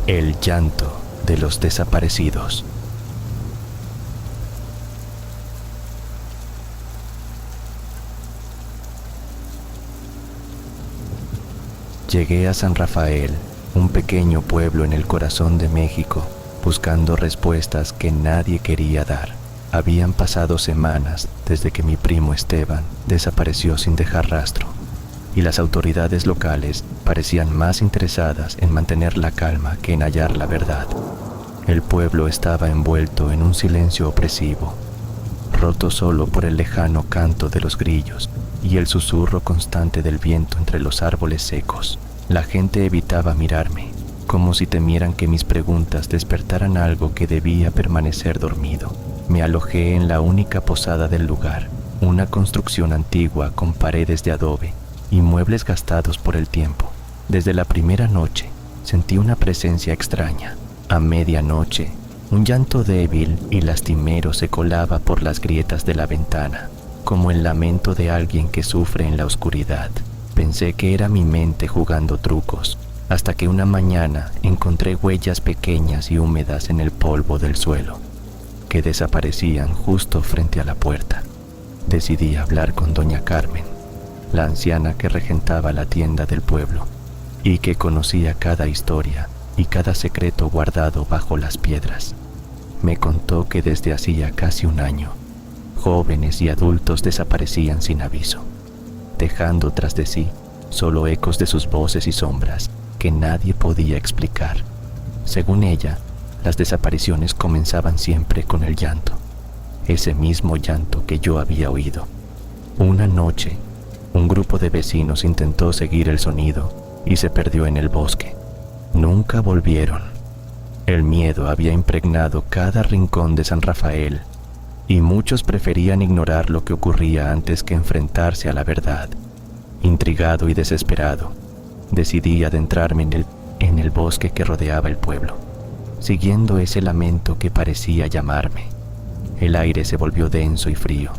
El llanto de los desaparecidos. Llegué a San Rafael, un pequeño pueblo en el corazón de México, buscando respuestas que nadie quería dar. Habían pasado semanas desde que mi primo Esteban desapareció sin dejar rastro, y las autoridades locales parecían más interesadas en mantener la calma que en hallar la verdad. El pueblo estaba envuelto en un silencio opresivo, roto solo por el lejano canto de los grillos y el susurro constante del viento entre los árboles secos. La gente evitaba mirarme, como si temieran que mis preguntas despertaran algo que debía permanecer dormido. Me alojé en la única posada del lugar, una construcción antigua con paredes de adobe y muebles gastados por el tiempo. Desde la primera noche sentí una presencia extraña. A medianoche, un llanto débil y lastimero se colaba por las grietas de la ventana, como el lamento de alguien que sufre en la oscuridad. Pensé que era mi mente jugando trucos, hasta que una mañana encontré huellas pequeñas y húmedas en el polvo del suelo, que desaparecían justo frente a la puerta. Decidí hablar con doña Carmen, la anciana que regentaba la tienda del pueblo y que conocía cada historia y cada secreto guardado bajo las piedras. Me contó que desde hacía casi un año, jóvenes y adultos desaparecían sin aviso, dejando tras de sí solo ecos de sus voces y sombras que nadie podía explicar. Según ella, las desapariciones comenzaban siempre con el llanto, ese mismo llanto que yo había oído. Una noche, un grupo de vecinos intentó seguir el sonido y se perdió en el bosque. Nunca volvieron. El miedo había impregnado cada rincón de San Rafael y muchos preferían ignorar lo que ocurría antes que enfrentarse a la verdad. Intrigado y desesperado, decidí adentrarme en el bosque que rodeaba el pueblo, siguiendo ese lamento que parecía llamarme. El aire se volvió denso y frío,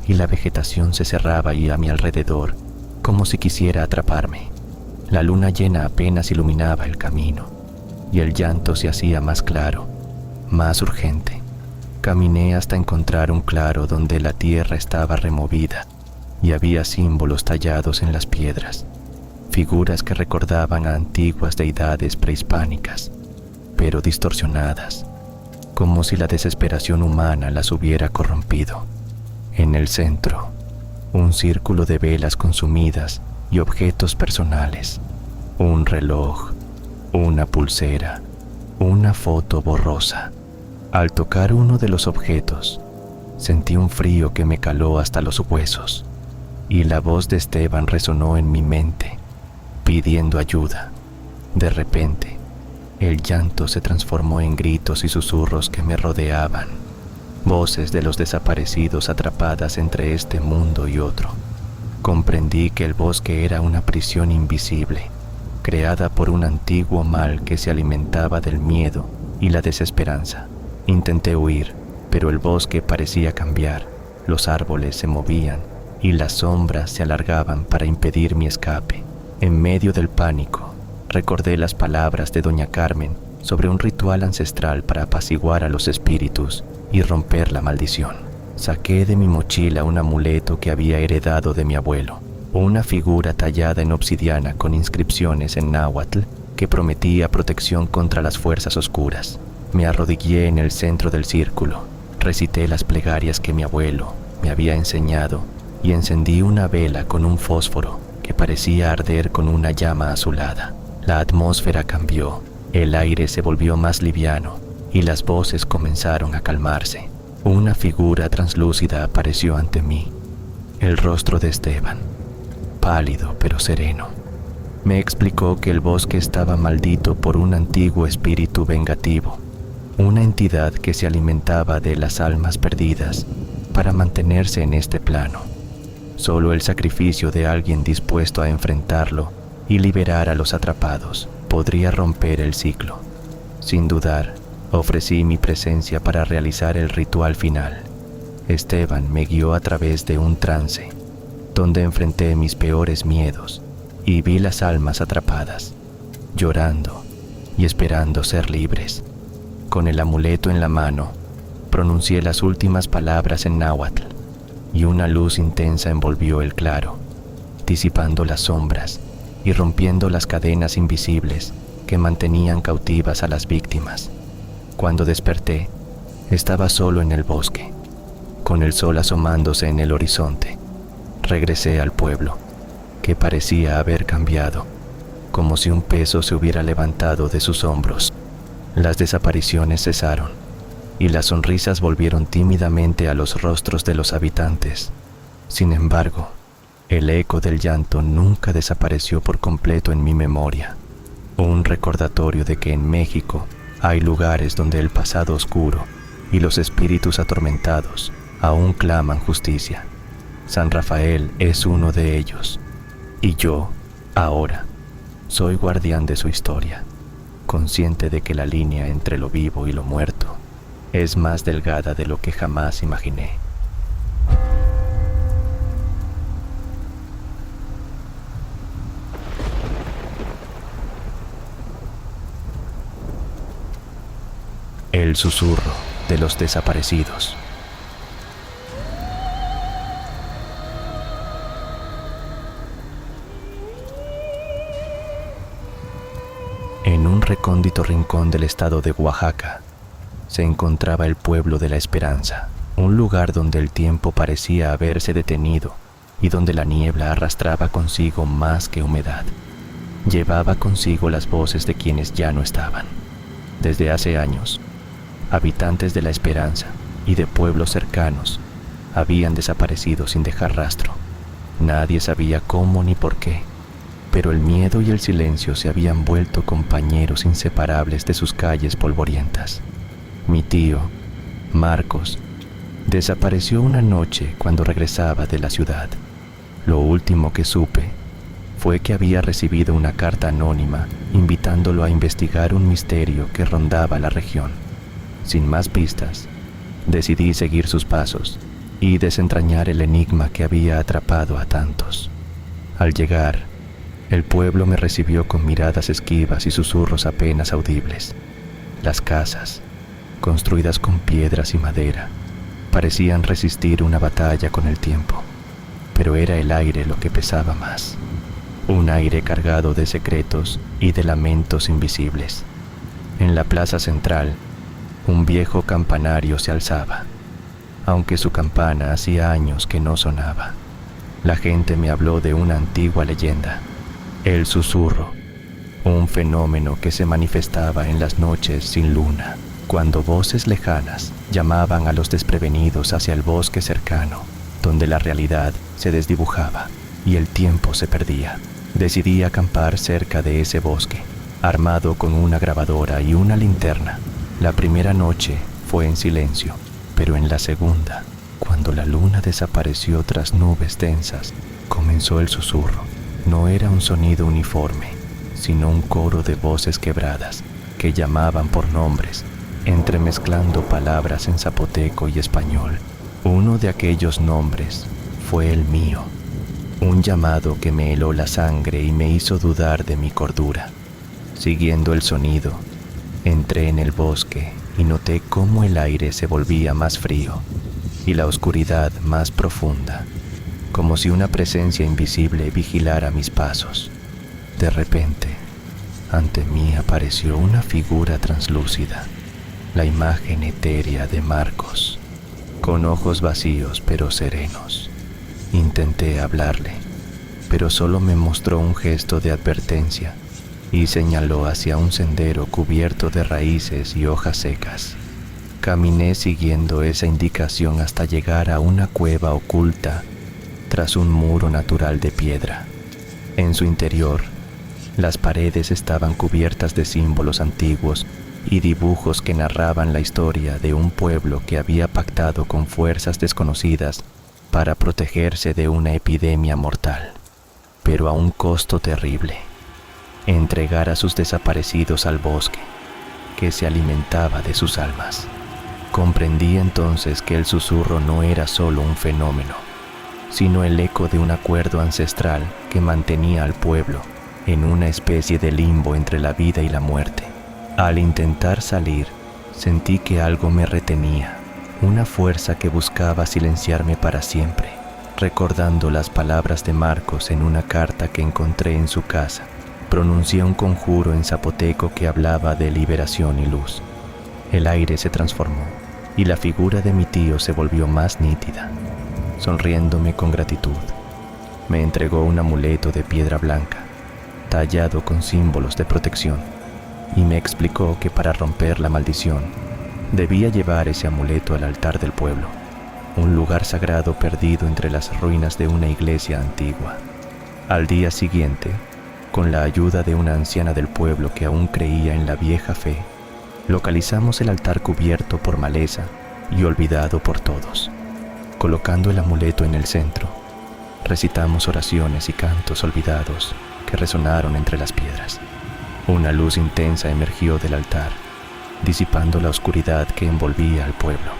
y la vegetación se cerraba ahí a mi alrededor, como si quisiera atraparme. La luna llena apenas iluminaba el camino, y el llanto se hacía más claro, más urgente. Caminé hasta encontrar un claro donde la tierra estaba removida, y había símbolos tallados en las piedras, figuras que recordaban a antiguas deidades prehispánicas, pero distorsionadas, como si la desesperación humana las hubiera corrompido. En el centro, un círculo de velas consumidas y objetos personales, un reloj, una pulsera, una foto borrosa. Al tocar uno de los objetos, sentí un frío que me caló hasta los huesos, y la voz de Esteban resonó en mi mente, pidiendo ayuda. De repente, el llanto se transformó en gritos y susurros que me rodeaban, voces de los desaparecidos atrapadas entre este mundo y otro. Comprendí que el bosque era una prisión invisible, creada por un antiguo mal que se alimentaba del miedo y la desesperanza. Intenté huir, pero el bosque parecía cambiar, los árboles se movían y las sombras se alargaban para impedir mi escape. En medio del pánico, recordé las palabras de doña Carmen sobre un ritual ancestral para apaciguar a los espíritus y romper la maldición. Saqué de mi mochila un amuleto que había heredado de mi abuelo, una figura tallada en obsidiana con inscripciones en náhuatl que prometía protección contra las fuerzas oscuras. Me arrodillé en el centro del círculo, recité las plegarias que mi abuelo me había enseñado y encendí una vela con un fósforo que parecía arder con una llama azulada. La atmósfera cambió, el aire se volvió más liviano y las voces comenzaron a calmarse. Una figura translúcida apareció ante mí, el rostro de Esteban, pálido pero sereno. Me explicó que el bosque estaba maldito por un antiguo espíritu vengativo, una entidad que se alimentaba de las almas perdidas para mantenerse en este plano. Solo el sacrificio de alguien dispuesto a enfrentarlo y liberar a los atrapados podría romper el ciclo. Sin dudar, ofrecí mi presencia para realizar el ritual final. Esteban me guió a través de un trance, donde enfrenté mis peores miedos y vi las almas atrapadas, llorando y esperando ser libres. Con el amuleto en la mano, pronuncié las últimas palabras en náhuatl y una luz intensa envolvió el claro, disipando las sombras y rompiendo las cadenas invisibles que mantenían cautivas a las víctimas. Cuando desperté, estaba solo en el bosque, con el sol asomándose en el horizonte. Regresé al pueblo, que parecía haber cambiado, como si un peso se hubiera levantado de sus hombros. Las desapariciones cesaron, y las sonrisas volvieron tímidamente a los rostros de los habitantes. Sin embargo, el eco del llanto nunca desapareció por completo en mi memoria. Un recordatorio de que en México hay lugares donde el pasado oscuro y los espíritus atormentados aún claman justicia. San Rafael es uno de ellos, y yo, ahora, soy guardián de su historia, consciente de que la línea entre lo vivo y lo muerto es más delgada de lo que jamás imaginé. El susurro de los desaparecidos. En un recóndito rincón del estado de Oaxaca se encontraba el pueblo de la Esperanza, un lugar donde el tiempo parecía haberse detenido y donde la niebla arrastraba consigo más que humedad. Llevaba consigo las voces de quienes ya no estaban. Desde hace años, habitantes de la Esperanza y de pueblos cercanos habían desaparecido sin dejar rastro. Nadie sabía cómo ni por qué, pero el miedo y el silencio se habían vuelto compañeros inseparables de sus calles polvorientas. Mi tío, Marcos, desapareció una noche cuando regresaba de la ciudad. Lo último que supe fue que había recibido una carta anónima invitándolo a investigar un misterio que rondaba la región. Sin más pistas, decidí seguir sus pasos y desentrañar el enigma que había atrapado a tantos. Al llegar, el pueblo me recibió con miradas esquivas y susurros apenas audibles. Las casas, construidas con piedras y madera, parecían resistir una batalla con el tiempo, pero era el aire lo que pesaba más. Un aire cargado de secretos y de lamentos invisibles. En la plaza central, un viejo campanario se alzaba, aunque su campana hacía años que no sonaba. La gente me habló de una antigua leyenda, el susurro, un fenómeno que se manifestaba en las noches sin luna, cuando voces lejanas llamaban a los desprevenidos hacia el bosque cercano, donde la realidad se desdibujaba y el tiempo se perdía. Decidí acampar cerca de ese bosque, armado con una grabadora y una linterna. La primera noche fue en silencio, pero en la segunda, cuando la luna desapareció tras nubes densas, comenzó el susurro. No era un sonido uniforme, sino un coro de voces quebradas que llamaban por nombres, entremezclando palabras en zapoteco y español. Uno de aquellos nombres fue el mío, un llamado que me heló la sangre y me hizo dudar de mi cordura. Siguiendo el sonido, entré en el bosque y noté cómo el aire se volvía más frío y la oscuridad más profunda, como si una presencia invisible vigilara mis pasos. De repente, ante mí apareció una figura translúcida, la imagen etérea de Marcos, con ojos vacíos pero serenos. Intenté hablarle, pero solo me mostró un gesto de advertencia y señaló hacia un sendero cubierto de raíces y hojas secas. Caminé siguiendo esa indicación hasta llegar a una cueva oculta tras un muro natural de piedra. En su interior, las paredes estaban cubiertas de símbolos antiguos y dibujos que narraban la historia de un pueblo que había pactado con fuerzas desconocidas para protegerse de una epidemia mortal, pero a un costo terrible: entregar a sus desaparecidos al bosque, que se alimentaba de sus almas. Comprendí entonces que el susurro no era solo un fenómeno, sino el eco de un acuerdo ancestral que mantenía al pueblo en una especie de limbo entre la vida y la muerte. Al intentar salir, sentí que algo me retenía, una fuerza que buscaba silenciarme para siempre, recordando las palabras de Marcos en una carta que encontré en su casa. Pronuncié un conjuro en zapoteco que hablaba de liberación y luz. El aire se transformó y la figura de mi tío se volvió más nítida. Sonriéndome con gratitud, me entregó un amuleto de piedra blanca, tallado con símbolos de protección, y me explicó que para romper la maldición, debía llevar ese amuleto al altar del pueblo, un lugar sagrado perdido entre las ruinas de una iglesia antigua. Al día siguiente, con la ayuda de una anciana del pueblo que aún creía en la vieja fe, localizamos el altar cubierto por maleza y olvidado por todos. Colocando el amuleto en el centro, recitamos oraciones y cantos olvidados que resonaron entre las piedras. Una luz intensa emergió del altar, disipando la oscuridad que envolvía al pueblo.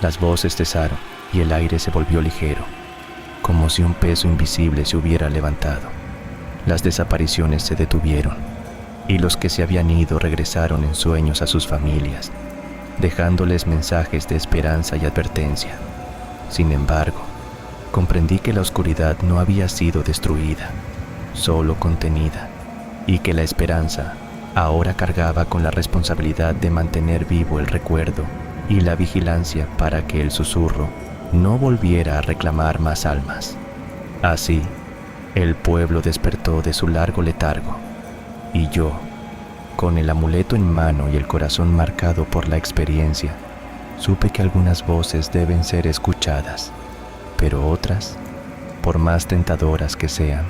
Las voces cesaron y el aire se volvió ligero, como si un peso invisible se hubiera levantado. Las desapariciones se detuvieron y los que se habían ido regresaron en sueños a sus familias, dejándoles mensajes de esperanza y advertencia. Sin embargo, comprendí que la oscuridad no había sido destruida, solo contenida, y que la esperanza ahora cargaba con la responsabilidad de mantener vivo el recuerdo y la vigilancia para que el susurro no volviera a reclamar más almas. Así, el pueblo despertó de su largo letargo, y yo, con el amuleto en mano y el corazón marcado por la experiencia, supe que algunas voces deben ser escuchadas, pero otras, por más tentadoras que sean,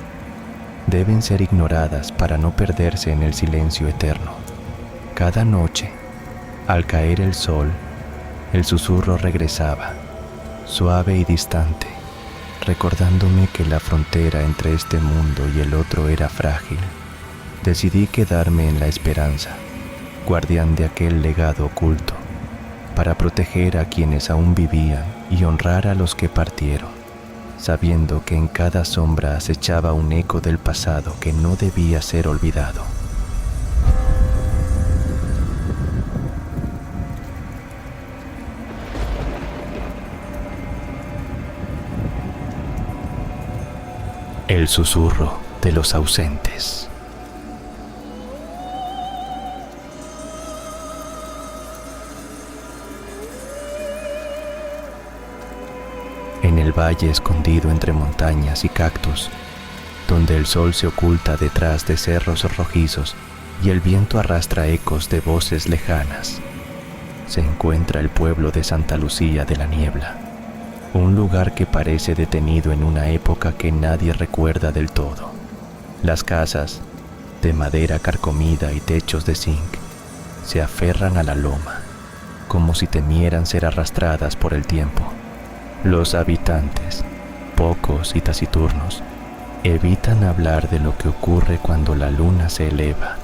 deben ser ignoradas para no perderse en el silencio eterno. Cada noche, al caer el sol, el susurro regresaba, suave y distante, recordándome que la frontera entre este mundo y el otro era frágil. Decidí quedarme en la esperanza, guardián de aquel legado oculto, para proteger a quienes aún vivían y honrar a los que partieron, sabiendo que en cada sombra acechaba un eco del pasado que no debía ser olvidado. El susurro de los ausentes. En el valle escondido entre montañas y cactus, donde el sol se oculta detrás de cerros rojizos y el viento arrastra ecos de voces lejanas, se encuentra el pueblo de Santa Lucía de la Niebla, un lugar que parece detenido en una época que nadie recuerda del todo. Las casas, de madera carcomida y techos de zinc, se aferran a la loma, como si temieran ser arrastradas por el tiempo. Los habitantes, pocos y taciturnos, evitan hablar de lo que ocurre cuando la luna se eleva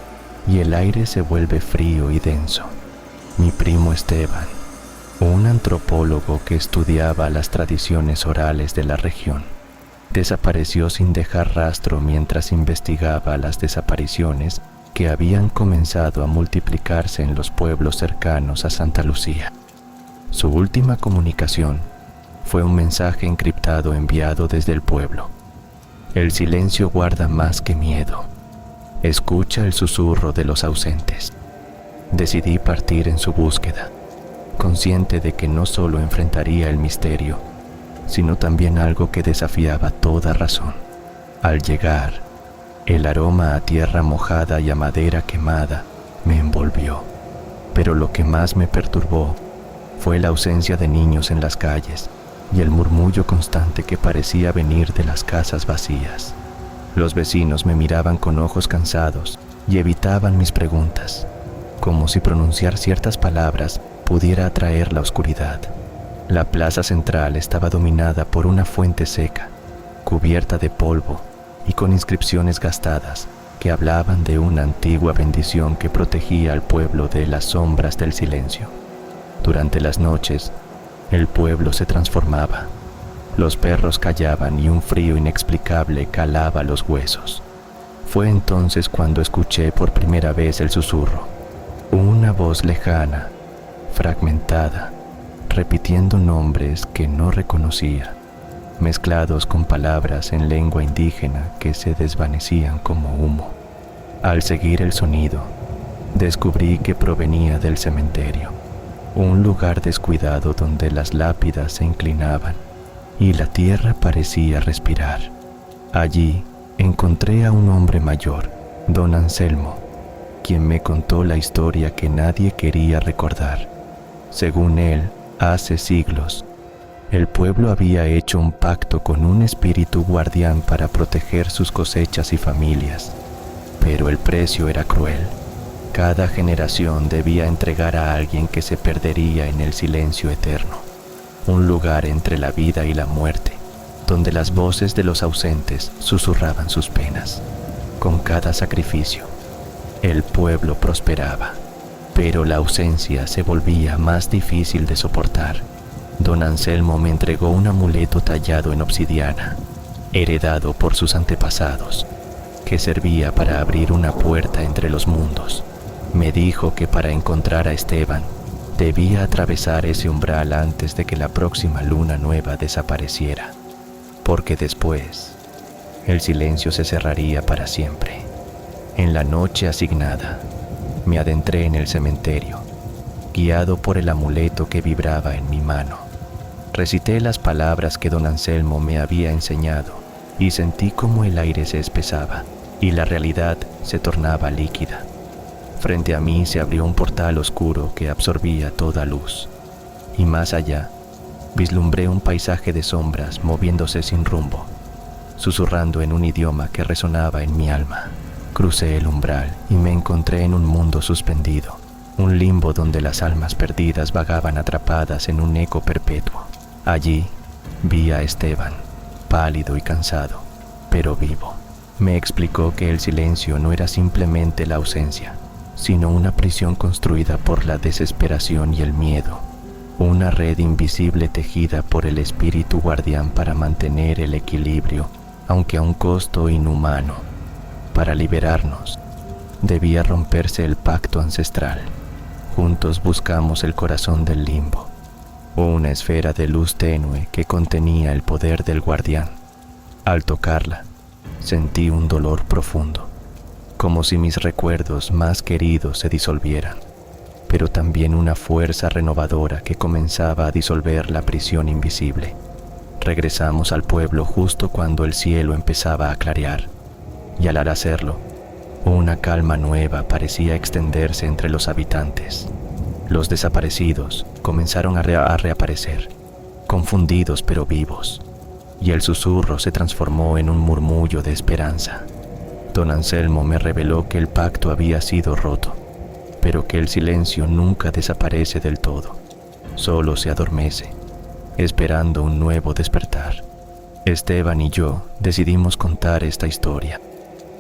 y el aire se vuelve frío y denso. Mi primo Esteban, un antropólogo que estudiaba las tradiciones orales de la región, desapareció sin dejar rastro mientras investigaba las desapariciones que habían comenzado a multiplicarse en los pueblos cercanos a Santa Lucía. Su última comunicación fue un mensaje encriptado enviado desde el pueblo. El silencio guarda más que miedo. Escucha el susurro de los ausentes. Decidí partir en su búsqueda, consciente de que no solo enfrentaría el misterio, sino también algo que desafiaba toda razón. Al llegar, el aroma a tierra mojada y a madera quemada me envolvió, pero lo que más me perturbó fue la ausencia de niños en las calles y el murmullo constante que parecía venir de las casas vacías. Los vecinos me miraban con ojos cansados y evitaban mis preguntas, como si pronunciar ciertas palabras pudiera atraer la oscuridad. La plaza central estaba dominada por una fuente seca, cubierta de polvo y con inscripciones gastadas que hablaban de una antigua bendición que protegía al pueblo de las sombras del silencio. Durante las noches, el pueblo se transformaba. Los perros callaban y un frío inexplicable calaba los huesos. Fue entonces cuando escuché por primera vez el susurro. Una voz lejana, fragmentada, repitiendo nombres que no reconocía, mezclados con palabras en lengua indígena que se desvanecían como humo. Al seguir el sonido, descubrí que provenía del cementerio, un lugar descuidado donde las lápidas se inclinaban y la tierra parecía respirar. Allí encontré a un hombre mayor, don Anselmo, quien me contó la historia que nadie quería recordar. Según él, hace siglos, el pueblo había hecho un pacto con un espíritu guardián para proteger sus cosechas y familias, pero el precio era cruel. Cada generación debía entregar a alguien que se perdería en el silencio eterno, un lugar entre la vida y la muerte, donde las voces de los ausentes susurraban sus penas. Con cada sacrificio, el pueblo prosperaba, pero la ausencia se volvía más difícil de soportar. Don Anselmo me entregó un amuleto tallado en obsidiana, heredado por sus antepasados, que servía para abrir una puerta entre los mundos. Me dijo que para encontrar a Esteban, debía atravesar ese umbral antes de que la próxima luna nueva desapareciera, porque después el silencio se cerraría para siempre. En la noche asignada, me adentré en el cementerio, guiado por el amuleto que vibraba en mi mano. Recité las palabras que don Anselmo me había enseñado y sentí como el aire se espesaba y la realidad se tornaba líquida. Frente a mí se abrió un portal oscuro que absorbía toda luz, y más allá vislumbré un paisaje de sombras moviéndose sin rumbo, susurrando en un idioma que resonaba en mi alma. Crucé el umbral y me encontré en un mundo suspendido, un limbo donde las almas perdidas vagaban atrapadas en un eco perpetuo. Allí vi a Esteban, pálido y cansado, pero vivo. Me explicó que el silencio no era simplemente la ausencia, sino una prisión construida por la desesperación y el miedo, una red invisible tejida por el espíritu guardián para mantener el equilibrio, aunque a un costo inhumano. Para liberarnos, debía romperse el pacto ancestral. Juntos buscamos el corazón del limbo, una esfera de luz tenue que contenía el poder del guardián. Al tocarla, sentí un dolor profundo, como si mis recuerdos más queridos se disolvieran, pero también una fuerza renovadora que comenzaba a disolver la prisión invisible. Regresamos al pueblo justo cuando el cielo empezaba a clarear, y al hacerlo, una calma nueva parecía extenderse entre los habitantes. Los desaparecidos comenzaron a reaparecer, confundidos pero vivos, y el susurro se transformó en un murmullo de esperanza. Don Anselmo me reveló que el pacto había sido roto, pero que el silencio nunca desaparece del todo, solo se adormece, esperando un nuevo despertar. Esteban y yo decidimos contar esta historia,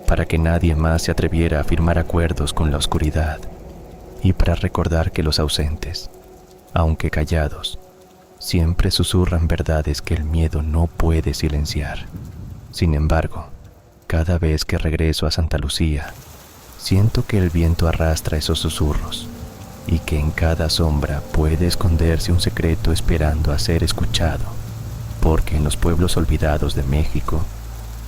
para que nadie más se atreviera a firmar acuerdos con la oscuridad, y para recordar que los ausentes, aunque callados, siempre susurran verdades que el miedo no puede silenciar. Sin embargo, cada vez que regreso a Santa Lucía, siento que el viento arrastra esos susurros, y que en cada sombra puede esconderse un secreto esperando a ser escuchado, porque en los pueblos olvidados de México,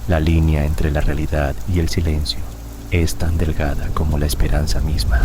la línea entre la realidad y el silencio es tan delgada como la esperanza misma.